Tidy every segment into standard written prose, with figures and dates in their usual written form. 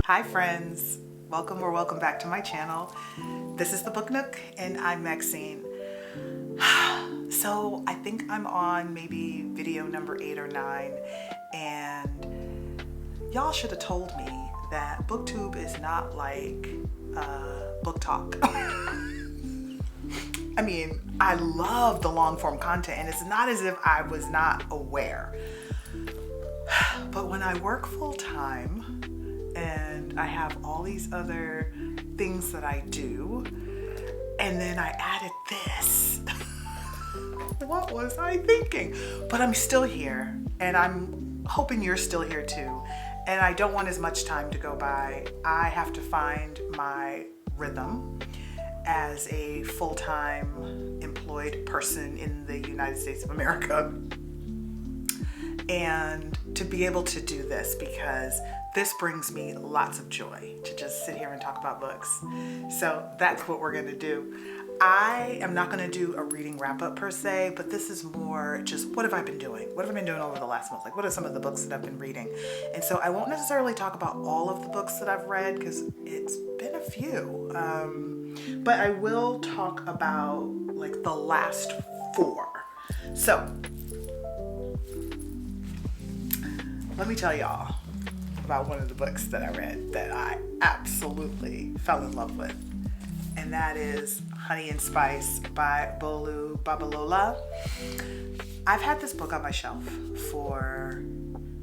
Hi friends, welcome or welcome back to my channel. This is the Book Nook and I'm Maxine. So I think I'm on maybe video number 8 or 9 and y'all should have told me that BookTube is not like Book Talk. I mean, I love the long form content and it's not as if I was not aware. But when I work full time and I have all these other things that I do, and then I added this, what was I thinking? But I'm still here and I'm hoping you're still here too. And I don't want as much time to go by. I have to find my rhythm as a full-time employed person in the United States of America. And to be able to do this, because this brings me lots of joy to just sit here and talk about books. So that's what we're gonna do. I am not gonna do a reading wrap up per se, but this is more just what have I been doing? What have I been doing over the last month? Like what are some of the books that I've been reading? And so I won't necessarily talk about all of the books that I've read because it's been a few. But I will talk about like the last 4. So let me tell y'all about one of the books that I read that I absolutely fell in love with. And that is Honey and Spice by Bolu Babalola. I've had this book on my shelf for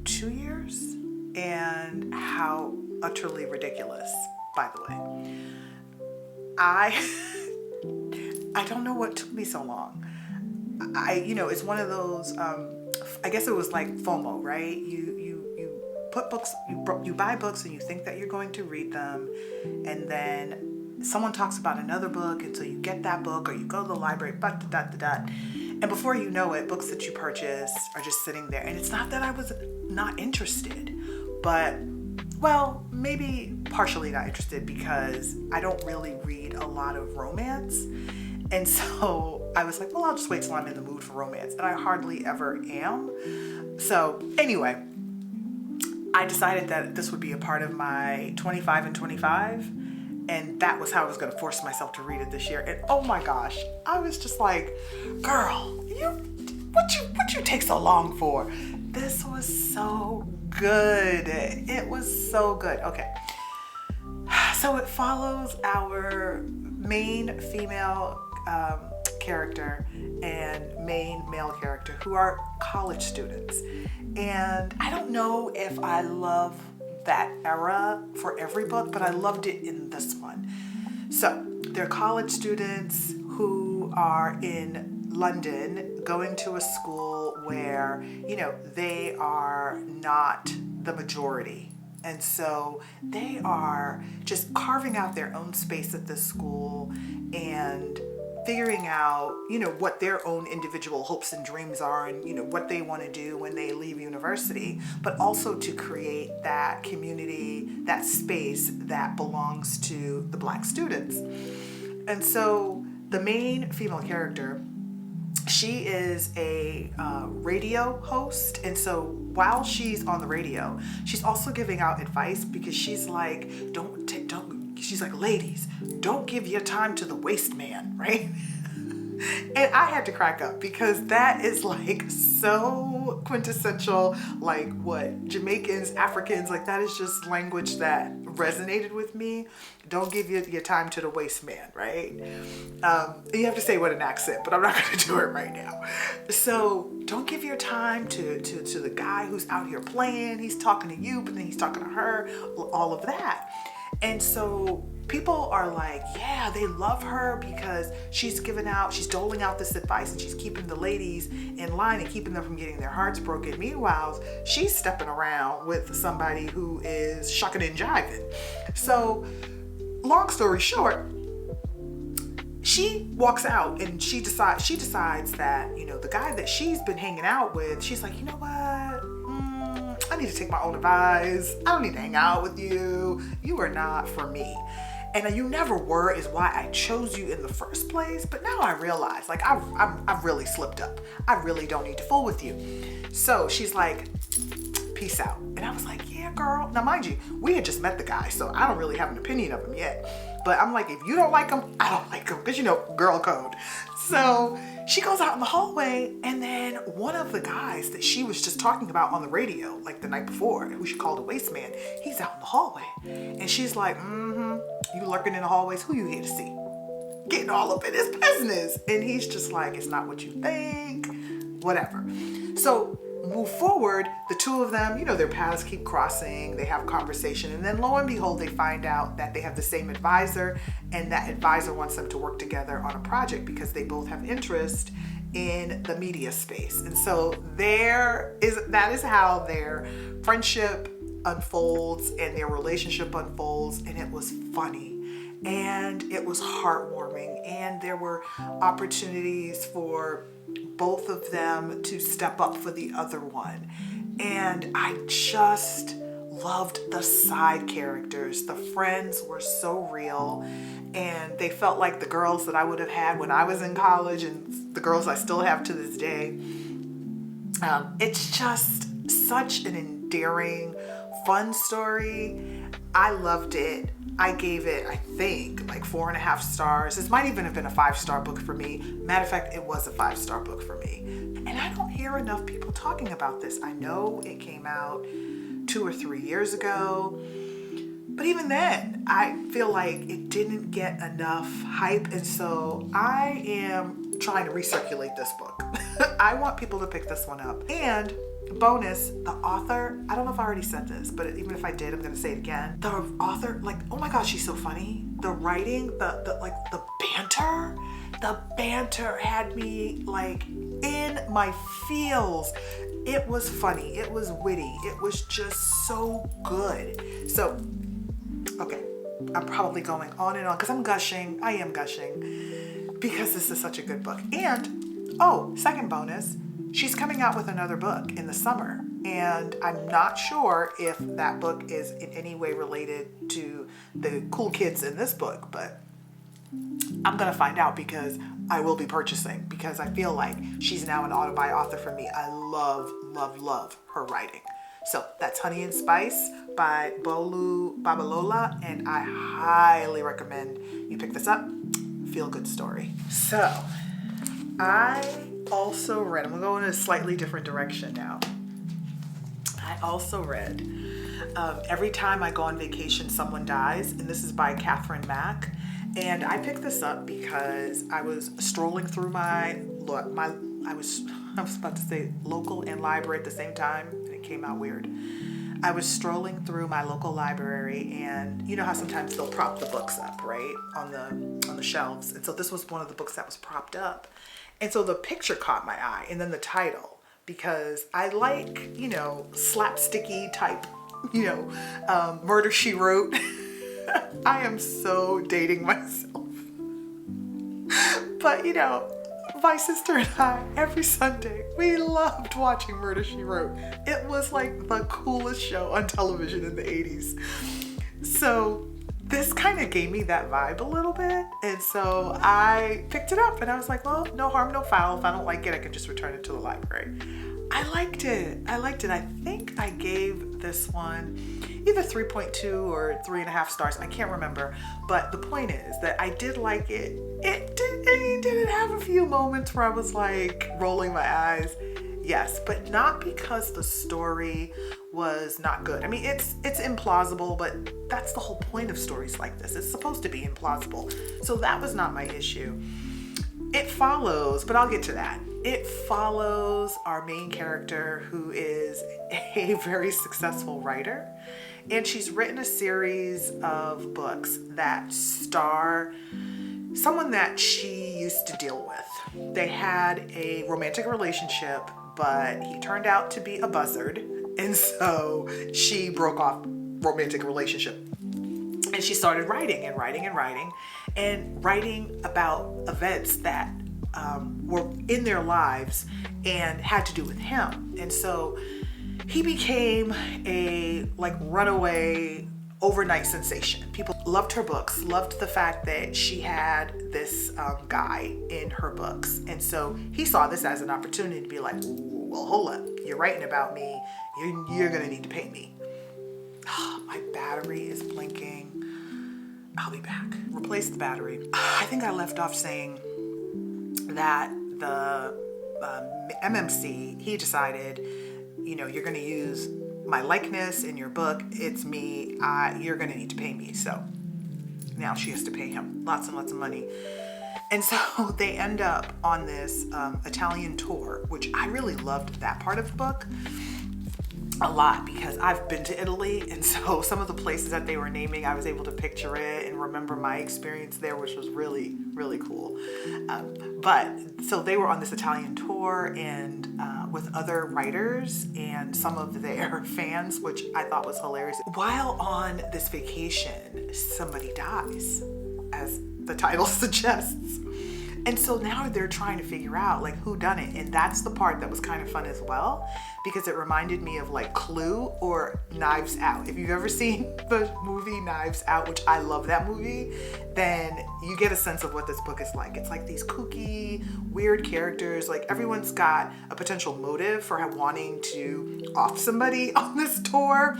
2 years, and how utterly ridiculous, by the way. I don't know what took me so long. It's one of those, I guess it was like FOMO, right? You put books, you buy books and you think that you're going to read them, and then someone talks about another book, and so you get that book, or you go to the library, and before you know it, books that you purchase are just sitting there. And it's not that I was not interested, but well, maybe partially not interested because I don't really read a lot of romance. And so I was like, well, I'll just wait till I'm in the mood for romance. And I hardly ever am. So anyway, I decided that this would be a part of my 25 and 25. And that was how I was going to force myself to read it this year. And oh my gosh, I was just like, girl, what you take so long for? This was so good. It was so good. Okay. So it follows our main female character and main male character who are college students. And I don't know if I love that era for every book, but I loved it in this one. So they're college students who are in London going to a school where, they are not the majority. And so they are just carving out their own space at this school and figuring out, what their own individual hopes and dreams are and, what they want to do when they leave university, but also to create that community, that space that belongs to the Black students. And so the main female character, she is a radio host. And so while she's on the radio, she's also giving out advice because she's like, she's like, ladies, don't give your time to the waste man, right? And I had to crack up because that is like so quintessential, like what Jamaicans, Africans, like that is just language that resonated with me. Don't give your time to the waste man, right? You have to say what an accent, but I'm not going to do it right now. So don't give your time to the guy who's out here playing. He's talking to you, but then he's talking to her, all of that. And so people are like, yeah, they love her because she's doling out this advice and she's keeping the ladies in line and keeping them from getting their hearts broken. Meanwhile, she's stepping around with somebody who is shucking and jiving. So long story short, she walks out and she decides that, the guy that she's been hanging out with, she's like, you know what? I need to take my own advice. I don't need to hang out with you. You are not for me. And you never were is why I chose you in the first place. But now I realize, like, I've really slipped up. I really don't need to fool with you. So she's like, peace out. And I was like, yeah, girl. Now, mind you, we had just met the guy, so I don't really have an opinion of him yet. But I'm like, if you don't like him, I don't like him, because, you know, girl code. So she goes out in the hallway, and then one of the guys that she was just talking about on the radio, like the night before, who she called a waste man, he's out in the hallway. And she's like, you lurking in the hallways, who you here to see? Getting all up in his business. And he's just like, it's not what you think, whatever. So move forward, the two of them, you know, their paths keep crossing, they have conversation, and then lo and behold, they find out that they have the same advisor, and that advisor wants them to work together on a project because they both have interest in the media space. And so that is how their friendship unfolds and their relationship unfolds, and it was funny. And it was heartwarming, and there were opportunities for both of them to step up for the other one. And I just loved the side characters. The friends were so real, and they felt like the girls that I would have had when I was in college, and the girls I still have to this day. It's just such an endearing, fun story. I loved it. I gave it, I think, like 4.5 stars. This might even have been a 5-star book for me. Matter of fact, it was a 5-star book for me. And I don't hear enough people talking about this. I know it came out 2 or 3 years ago, but even then, I feel like it didn't get enough hype. And so I am trying to recirculate this book. I want people to pick this one up. And bonus, the author, I don't know if I already said this, but even if I did, I'm going to say it again. The author, like, oh my gosh, she's so funny. The writing, the banter had me like in my feels. It was funny. It was witty. It was just so good. So, okay, I'm probably going on and on because I'm gushing. I am gushing because this is such a good book. And, second bonus, she's coming out with another book in the summer, and I'm not sure if that book is in any way related to the cool kids in this book, but I'm going to find out because I will be purchasing, because I feel like she's now an auto-buy author for me. I love, love, love her writing. So that's Honey and Spice by Bolu Babalola, and I highly recommend you pick this up. Feel good story. So I also read, I'm going to go in a slightly different direction now. I also read Every Time I Go on Vacation, Someone Dies, and this is by Catherine Mack. And I picked this up because I was strolling through I was about to say local and library at the same time, and it came out weird. I was strolling through my local library, and you know how sometimes they'll prop the books up, right, on the shelves. And so this was one of the books that was propped up. And so the picture caught my eye, and then the title, because I like, you know, slapsticky type, you know, Murder, She Wrote. I am so dating myself. But, you know, my sister and I, every Sunday, we loved watching Murder, She Wrote. It was like the coolest show on television in the 80s. So this kind of gave me that vibe a little bit. And so I picked it up and I was like, well, no harm, no foul. If I don't like it, I can just return it to the library. I liked it. I think I gave this one either 3.2 or 3.5 stars. I can't remember. But the point is that I did like it. It did have a few moments where I was like rolling my eyes. Yes, but not because the story was not good. I mean, it's implausible, but that's the whole point of stories like this. It's supposed to be implausible. So that was not my issue. It follows, but I'll get to that. It follows our main character, who is a very successful writer, and she's written a series of books that star someone that she used to deal with. They had a romantic relationship, but he turned out to be a buzzard, and so she broke off romantic relationship. And she started writing about events that were in their lives and had to do with him. And so he became a runaway overnight sensation. People loved her books, loved the fact that she had this guy in her books. And so he saw this as an opportunity to be like, well, hold up, you're writing about me, You're gonna need to pay me. My battery is blinking. I'll be back. Replace the battery. I think I left off saying that the MMC, he decided, you're going to use my likeness in your book. It's me. You're going to need to pay me. So now she has to pay him lots and lots of money. And so they end up on this Italian tour, which I really loved that part of the book a lot because I've been to Italy, and so some of the places that they were naming, I was able to picture it and remember my experience there, which was really, really cool. But so they were on this Italian tour and with other writers and some of their fans, which I thought was hilarious. While on this vacation, somebody dies, as the title suggests. And so now they're trying to figure out like who done it. And that's the part that was kind of fun as well, because it reminded me of like Clue or Knives Out. If you've ever seen the movie Knives Out, which I love that movie, then you get a sense of what this book is like. It's like these kooky, weird characters. Like everyone's got a potential motive for wanting to off somebody on this tour.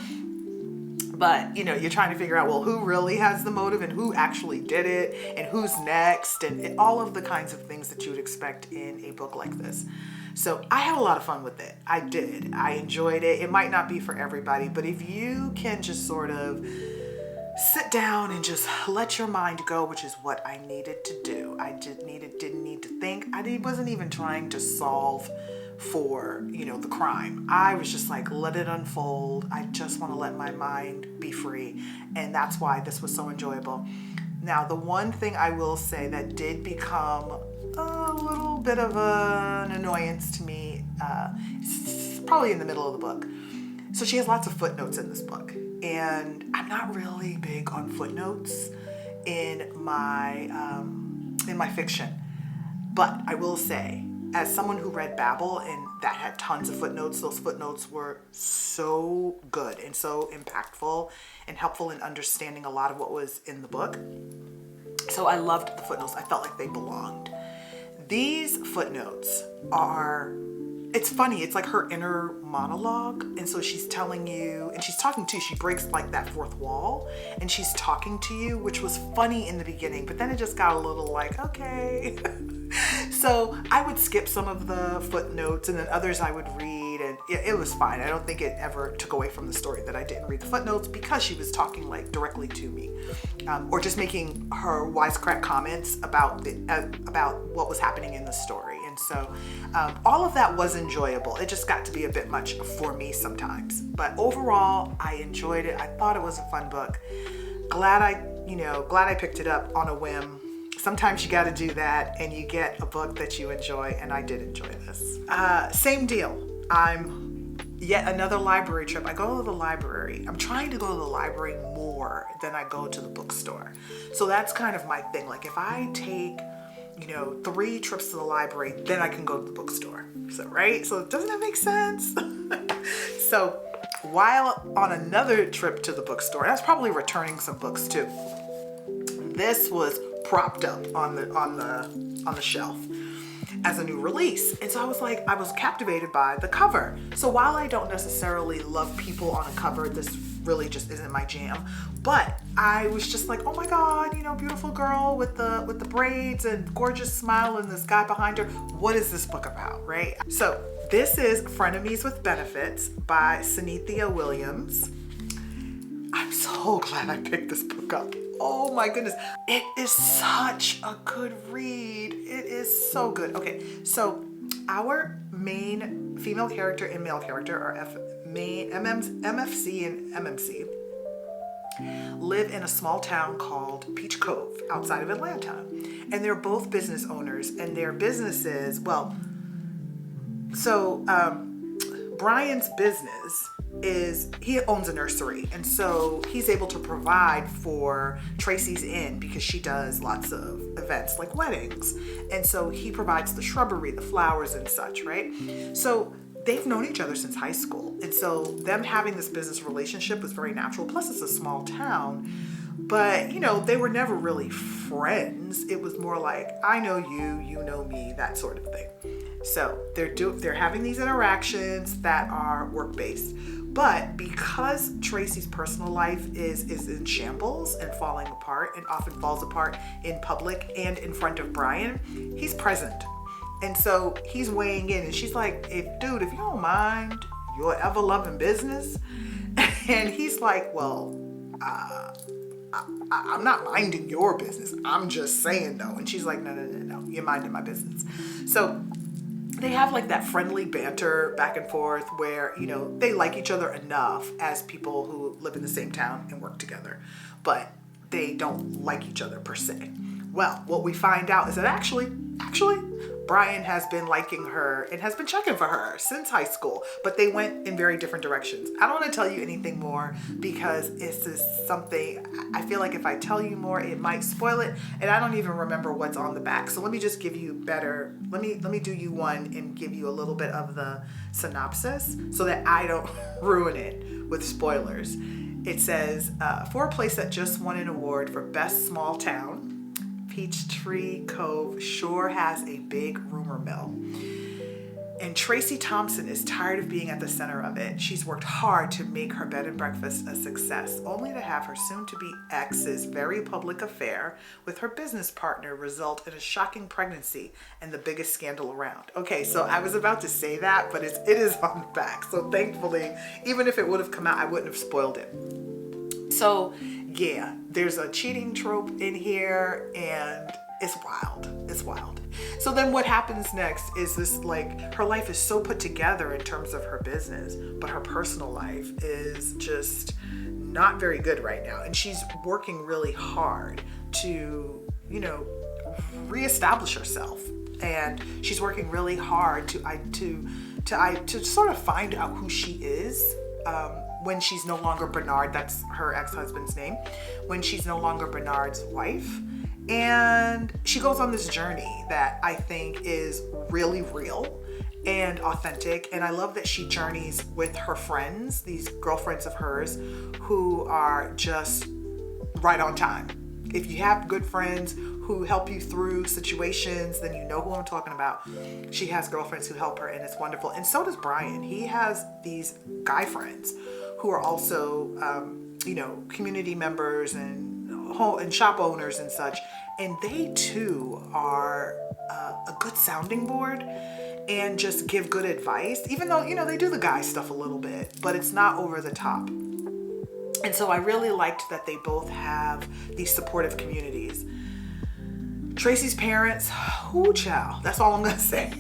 But, you're trying to figure out, well, who really has the motive and who actually did it and who's next and all of the kinds of things that you would expect in a book like this. So I had a lot of fun with it. I did. I enjoyed it. It might not be for everybody, but if you can just sort of sit down and just let your mind go, which is what I needed to do. I didn't need to think. I wasn't even trying to solve for, the crime. I was just like, let it unfold. I just want to let my mind be free. And that's why this was so enjoyable. Now, the one thing I will say that did become a little bit of an annoyance to me, probably in the middle of the book. So she has lots of footnotes in this book. And I'm not really big on footnotes in my fiction. But I will say, as someone who read Babel and that had tons of footnotes, those footnotes were so good and so impactful and helpful in understanding a lot of what was in the book. So I loved the footnotes. I felt like they belonged. These footnotes it's funny. It's like her inner monologue. And so she's telling you, and she's talking to you, she breaks like that fourth wall and she's talking to you, which was funny in the beginning, but then it just got a little like, okay. So I would skip some of the footnotes and then others I would read, and it was fine. I don't think it ever took away from the story that I didn't read the footnotes because she was talking like directly to me, or just making her wisecrack comments about what was happening in the story. And so all of that was enjoyable. It just got to be a bit much for me sometimes. But overall, I enjoyed it. I thought it was a fun book. Glad I picked it up on a whim. Sometimes you got to do that and you get a book that you enjoy, and I did enjoy this. Same deal. I'm yet another library trip. I go to the library. I'm trying to go to the library more than I go to the bookstore. So that's kind of my thing. Like if I take 3 trips to the library, then I can go to the bookstore. So, right? So doesn't that make sense? So while on another trip to the bookstore, I was probably returning some books too. This was propped up on the shelf as a new release. And so I was captivated by the cover. So while I don't necessarily love people on a cover, this really just isn't my jam. But I was just like, oh my God, beautiful girl with the braids and gorgeous smile and this guy behind her. What is this book about, right? So this is Frenemies with Benefits by Synethia Williams. I'm so glad I picked this book up. Oh my goodness. It is such a good read. It is so good. Okay, so our main female character and male character are MFC and MMC live in a small town called Peach Cove outside of Atlanta. And they're both business owners, and their businesses, Brian's business is he owns a nursery, and so he's able to provide for Tracy's Inn because she does lots of events like weddings, and so he provides the shrubbery, the flowers and such, right? So they've known each other since high school, and so them having this business relationship was very natural. Plus it's a small town, but they were never really friends. It was more like, I know you, you know me, that sort of thing. So they're having these interactions that are work-based. But because Tracy's personal life is in shambles and falling apart, and often falls apart in public and in front of Brian, he's present. And so he's weighing in, and she's like, if you don't mind your ever-loving business. And he's like, well, I'm not minding your business. I'm just saying though. And she's like, no, you're minding my business. So they have like that friendly banter back and forth where, they like each other enough as people who live in the same town and work together, but they don't like each other per se. Well, what we find out is that actually, Brian has been liking her and has been checking for her since high school, but they went in very different directions. I don't want to tell you anything more because this is something, I feel like if I tell you more, it might spoil it, and I don't even remember what's on the back. So let me just give you let me do you one and give you a little bit of the synopsis so that I don't ruin it with spoilers. It says, for a place that just won an award for Best Small Town, Peachtree Cove sure has a big rumor mill. And Tracy Thompson is tired of being at the center of it. She's worked hard to make her bed and breakfast a success, only to have her soon-to-be ex's very public affair with her business partner result in a shocking pregnancy and the biggest scandal around. Okay, so I was about to say that, but it is on the back. So thankfully, even if it would have come out, I wouldn't have spoiled it. So yeah, there's a cheating trope in here, and it's wild. It's wild. So then what happens next is this, like, her life is so put together in terms of her business, but her personal life is just not very good right now. And she's working really hard to, reestablish herself. And she's working really hard to sort of find out who she is. When she's no longer Bernard, that's her ex-husband's name, when she's no longer Bernard's wife. And she goes on this journey that I think is really real and authentic. And I love that she journeys with her friends, these girlfriends of hers who are just right on time. If you have good friends who help you through situations, then you know who I'm talking about. She has girlfriends who help her, and it's wonderful. And so does Brian. He has these guy friends who are also, community members and shop owners and such. And they too are a good sounding board and just give good advice, even though, they do the guy stuff a little bit, but it's not over the top. And so I really liked that they both have these supportive communities. Tracy's parents, ooh, child. That's all I'm going to say.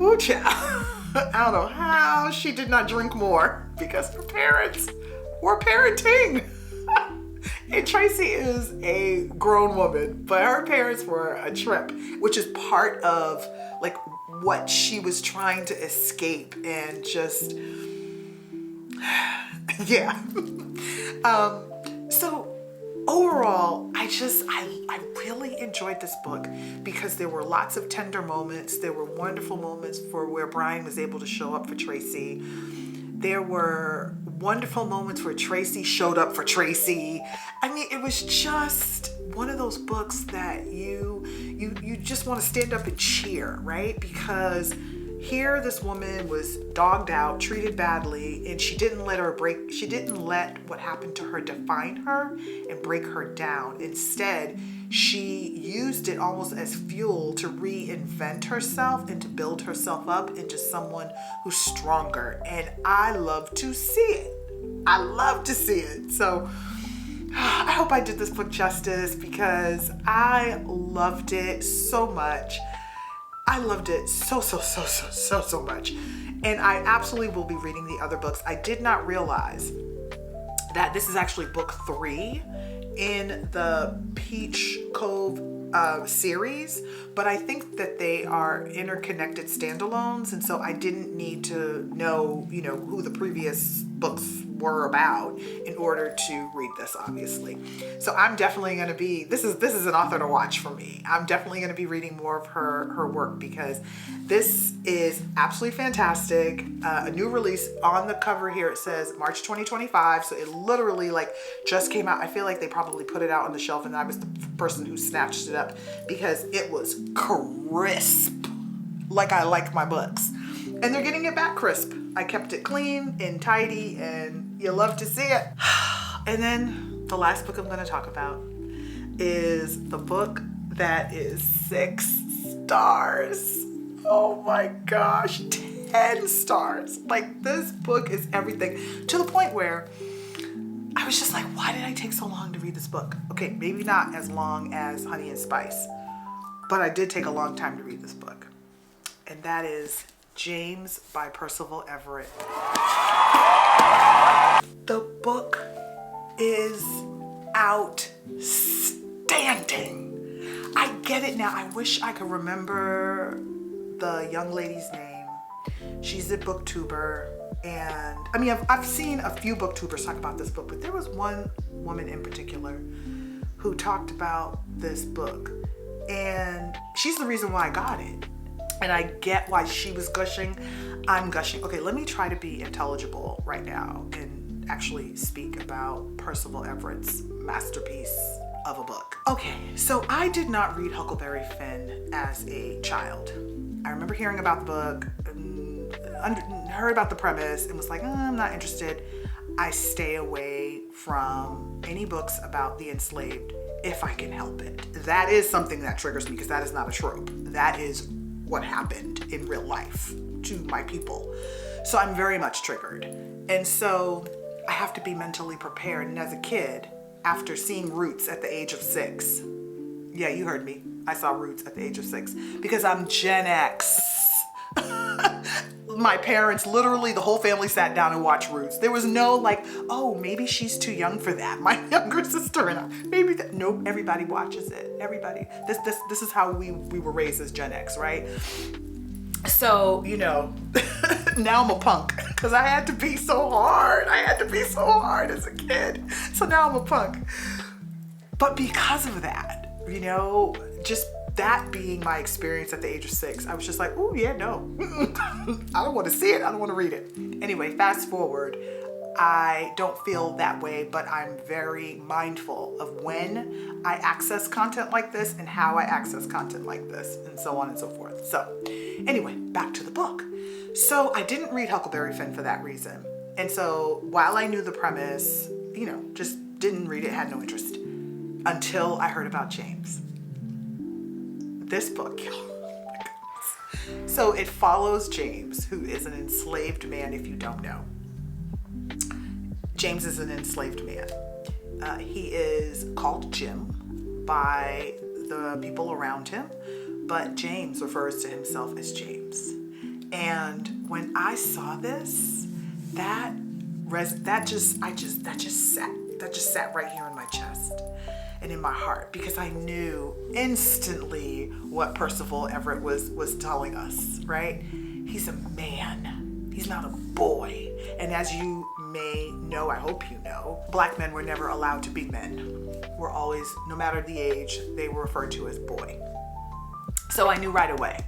Ooh, child. I don't know how she did not drink more because her parents were parenting. And Tracy is a grown woman, but her parents were a trip, which is part of like what she was trying to escape and just, yeah. So overall, I really enjoyed this book because there were lots of tender moments. There were wonderful moments for where Brian was able to show up for Tracy. There were wonderful moments where Tracy showed up for Tracy. I mean, it was just one of those books that you just want to stand up and cheer, right? Because here this woman was dogged out, treated badly, and she didn't let what happened to her define her and break her down. Instead, she used it almost as fuel to reinvent herself and to build herself up into someone who's stronger. And I love to see it. I love to see it. So I hope I did this book justice because I loved it so much. I loved it so much. And I absolutely will be reading the other books. I did not realize that this is actually book 3 in the Peach Cove series, but I think that they are interconnected standalones, and so I didn't need to know, who the previous books were about in order to read this, obviously. So I'm definitely going to be, this is an author to watch for me. I'm definitely going to be reading more of her work because this is absolutely fantastic. A new release. On the cover here it says March 2025, so it literally like just came out. I feel like they probably put it out on the shelf and I was the person who snatched it up because it was crisp, like I like my books. And they're getting it back crisp. I kept it clean and tidy, and you love to see it. And then the last book I'm going to talk about is the book that is 6 stars. Oh my gosh, 10 stars. Like, this book is everything, to the point where I was just like, why did I take so long to read this book? Okay, maybe not as long as Honey and Spice, but I did take a long time to read this book. And that is James by Percival Everett. The book is outstanding. I get it now. I wish I could remember the young lady's name. She's a booktuber, and I mean, I've seen a few booktubers talk about this book, but there was one woman in particular who talked about this book, and she's the reason why I got it. And I get why she was gushing. I'm gushing. Okay, let me try to be intelligible right now and actually speak about Percival Everett's masterpiece of a book. Okay, so I did not read Huckleberry Finn as a child. I remember hearing about the book, heard about the premise, and was like, I'm not interested. I stay away from any books about the enslaved if I can help it. That is something that triggers me because that is not a trope. That is what happened in real life to my people. So I'm very much triggered. And so I have to be mentally prepared. And as a kid, after seeing Roots at the age of 6, yeah, you heard me. I saw Roots at the age of 6 because I'm Gen X. My parents, literally the whole family sat down and watched Roots. There was no like, oh, maybe she's too young for that. My younger sister and I, maybe that. Nope, everybody watches it. Everybody. This is how we were raised as Gen X, right? So, you know, now I'm a punk because I had to be so hard. I had to be so hard as a kid. So now I'm a punk. But because of that, you know, just that being my experience at the age of 6, I was just like, oh yeah, no, I don't want to see it. I don't want to read it. Anyway, fast forward, I don't feel that way, but I'm very mindful of when I access content like this and how I access content like this and so on and so forth. So anyway, back to the book. So I didn't read Huckleberry Finn for that reason. And so while I knew the premise, you know, just didn't read it, had no interest until I heard about James. This book, oh my goodness. So it follows James, who is an enslaved man, if you don't know. James is an enslaved man. He is called Jim by the people around him, but James refers to himself as James. And when I saw this, that just sat right here in my chest and in my heart, because I knew instantly what Percival Everett was telling us, right? He's a man. He's not a boy. And as you may know, I hope you know, Black men were never allowed to be men. We're always, no matter the age, they were referred to as boy. So I knew right away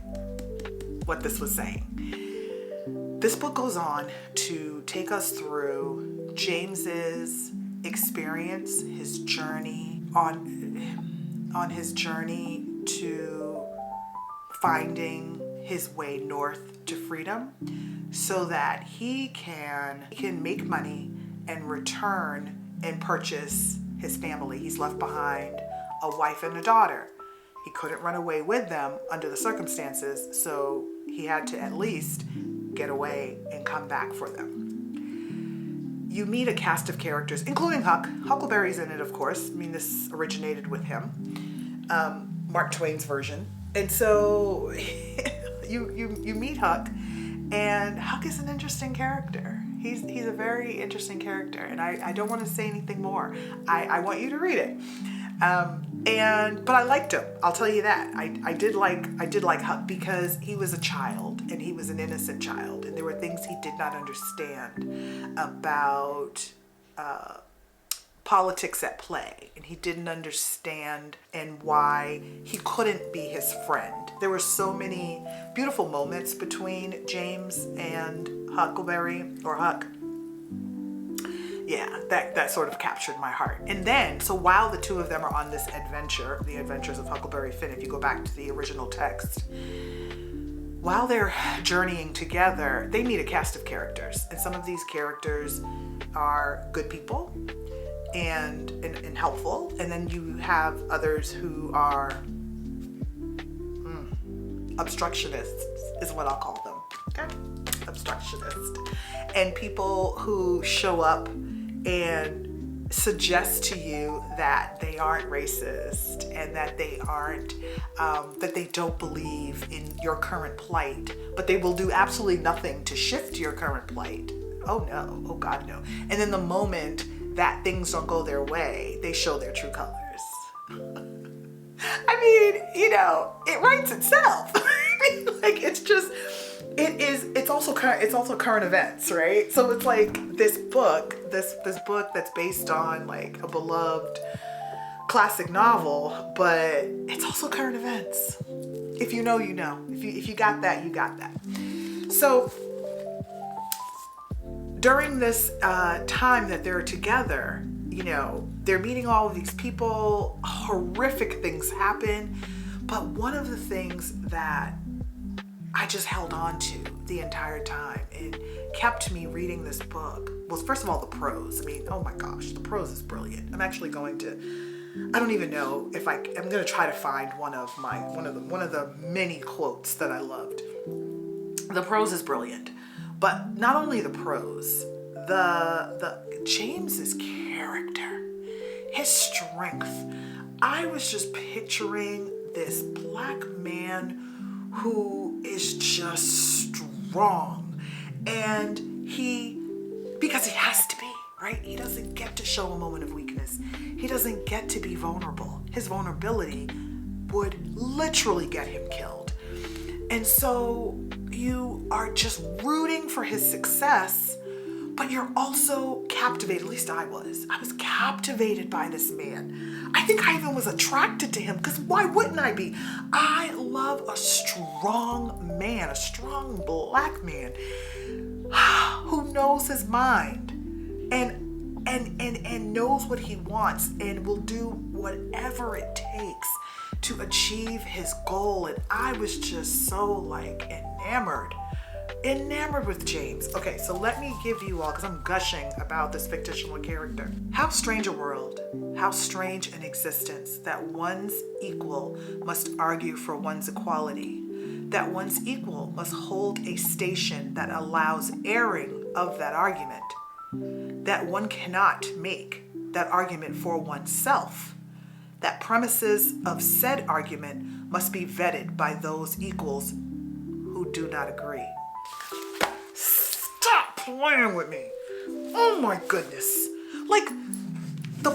what this was saying. This book goes on to take us through James's experience, his journey on his journey to finding his way north to freedom, so that he can make money and return and purchase his family. He's left behind a wife and a daughter. He couldn't run away with them under the circumstances, so he had to at least get away and come back for them. You meet a cast of characters, including Huck. Huckleberry's in it, of course. I mean, this originated with him, Mark Twain's version. And so you meet Huck, and Huck is an interesting character. He's a very interesting character, and I don't want to say anything more. I want you to read it. But I liked him. I'll tell you that. I did like Huck because he was a child, and he was an innocent child. There were things he did not understand about politics at play, and he didn't understand and why he couldn't be his friend. There were so many beautiful moments between James and Huckleberry, or Huck. Yeah, that sort of captured my heart. And then, so while the two of them are on this adventure, the adventures of Huckleberry Finn, if you go back to the original text, while they're journeying together, they meet a cast of characters. And some of these characters are good people and helpful. And then you have others who are obstructionists, is what I'll call them. Okay? Obstructionists. And people who show up and suggest to you that they aren't racist and that they aren't, that they don't believe in your current plight, but they will do absolutely nothing to shift your current plight. Oh no, oh God, no. And then the moment that things don't go their way, they show their true colors. I mean, you know, it writes itself. Like, it's also current events, right? So it's like this book that's based on like a beloved classic novel, but it's also current events. If you know, you know. If you got that, you got that. So during this time that they're together, you know, they're meeting all of these people, horrific things happen, but one of the things that I just held on to the entire time and kept me reading this book was, first of all, the prose. I mean, oh my gosh, the prose is brilliant. I'm actually going to, I don't even know if I'm going to try to find one of the many quotes that I loved. The prose is brilliant, but not only the prose, the James's character, his strength. I was just picturing this black man who is just strong, and because he has to be, right? He doesn't get to show a moment of weakness. He doesn't get to be vulnerable. His vulnerability would literally get him killed. And so you are just rooting for his success, but you're also captivated. At least I was. I was captivated by this man. I think I even was attracted to him, because why wouldn't I be? I love a strong man, a strong black man who knows his mind and knows what he wants and will do whatever it takes to achieve his goal. And I was just so like enamored with James. Okay, so let me give you all, because I'm gushing about this fictional character. How strange a world, how strange an existence, that one's equal must argue for one's equality, that one's equal must hold a station that allows airing of that argument, that one cannot make that argument for oneself, that premises of said argument must be vetted by those equals who do not agree. Stop playing with me. Oh my goodness. Like the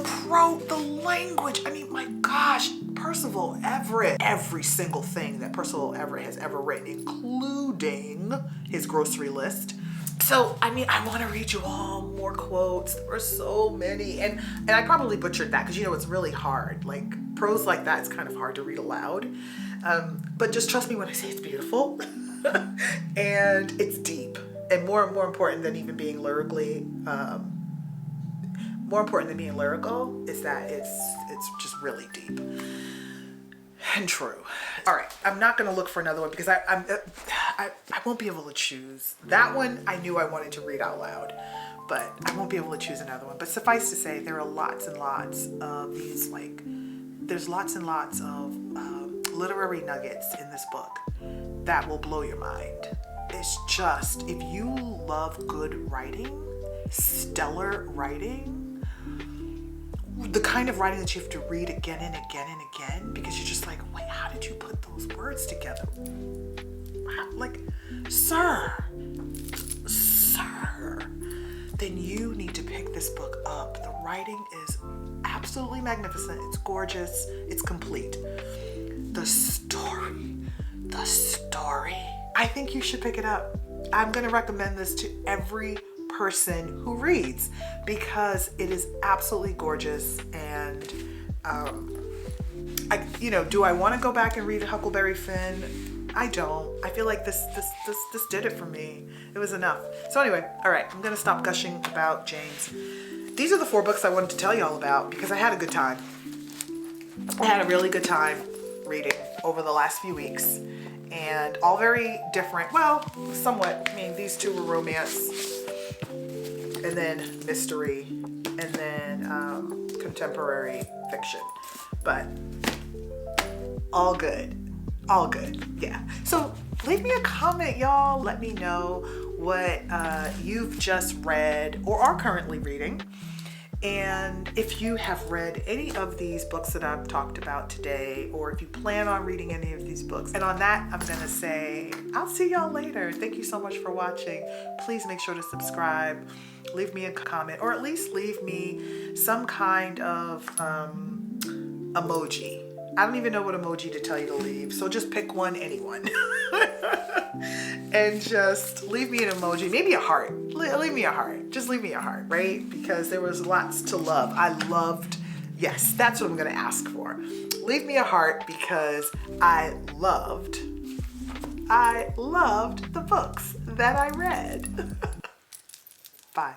language. I mean, my gosh, Percival Everett, every single thing that Percival Everett has ever written, including his grocery list. So, I mean, I want to read you all more quotes. There were so many. And I probably butchered that because, you know, it's really hard. Like, prose like that is kind of hard to read aloud. But just trust me when I say it's beautiful. And it's deep. And more important than even being lyrically, more important than being lyrical is that it's just really deep and true. All right, I'm not gonna look for another one because I won't be able to choose. That one I knew I wanted to read out loud, but I won't be able to choose another one. But suffice to say, there are lots and lots of these, like, there's lots and lots of literary nuggets in this book that will blow your mind. It's just, if you love good writing, stellar writing, the kind of writing that you have to read again and again and again, because you're just like, wait, how did you put those words together? Like, sir, then you need to pick this book up. The writing is absolutely magnificent. It's gorgeous. It's complete. The story. I think you should pick it up. I'm going to recommend this to every person who reads because it is absolutely gorgeous. And do I want to go back and read Huckleberry Finn? I don't. I feel like this did it for me. It was enough. So anyway, all right, I'm going to stop gushing about James. These are the 4 books I wanted to tell you all about because I had a good time. I had a really good time reading over the last few weeks, and all very different. Well, somewhat. I mean, these 2 were romance, and then mystery, and then contemporary fiction. But all good. All good. Yeah. So leave me a comment, y'all. Let me know what you've just read or are currently reading. And if you have read any of these books that I've talked about today, or if you plan on reading any of these books. And on that, I'm going to say, I'll see y'all later. Thank you so much for watching. Please make sure to subscribe, leave me a comment, or at least leave me some kind of emoji. I don't even know what emoji to tell you to leave. So just pick one, anyone. And just leave me an emoji, maybe a heart. Leave me a heart. Just leave me a heart, right? Because there was lots to love. Yes, that's what I'm going to ask for. Leave me a heart because I loved the books that I read. Bye.